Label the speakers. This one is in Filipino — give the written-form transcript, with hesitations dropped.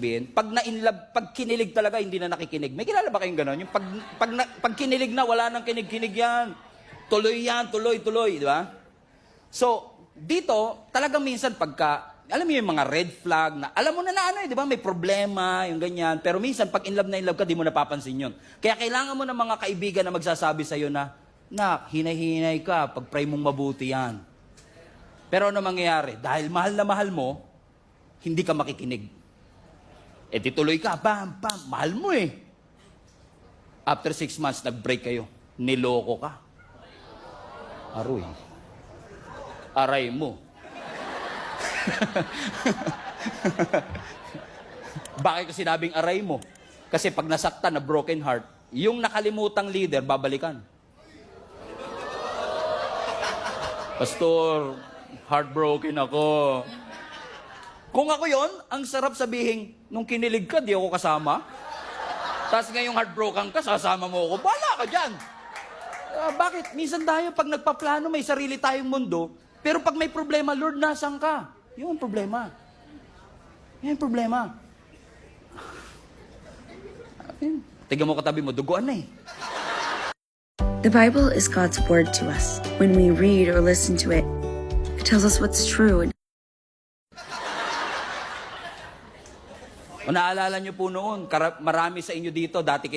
Speaker 1: sabihin, pag kinilig talaga, hindi na nakikinig. May kilala ba kayong gano'n? Yung pag kinilig na, wala nang kinig-kinig yan. Tuloy yan, tuloy, di ba? So, dito, talagang minsan alam mo yung mga red flag na, alam mo na ano di ba? May problema, yung ganyan. Pero minsan, pag in love ka, di mo napapansin yun. Kaya kailangan mo ng mga kaibigan na magsasabi sa'yo na, hinay-hinay ka, pag-pray mong mabuti yan. Pero ano mangyayari? Dahil mahal na mahal mo, hindi ka makikinig. E tituloy ka, bam, mahal mo eh. After 6 months, nag-break kayo. Niloko ka. Aroy. Aray mo. Bakit ko sinabing aray mo? Kasi pag nasaktan na broken heart, yung nakalimutang leader, babalikan. Pastor, heartbroken ako. Kung ako yon, ang sarap sabihin, nung kinilig ka, di ako kasama. Tapos ngayong heartbroken ka, sasama mo ako. Bala ka dyan. Bakit? Minsan tayo, pag nagpaplano, may sarili tayong mundo. Pero pag may problema, Lord, nasan ka? Yun ang problema. Yan ang problema. Tignan mo katabi mo, duguan na eh.
Speaker 2: The Bible is God's word to us. When we read or listen to it, it tells us what's true.
Speaker 1: O naalala nyo po noon, marami sa inyo dito, dati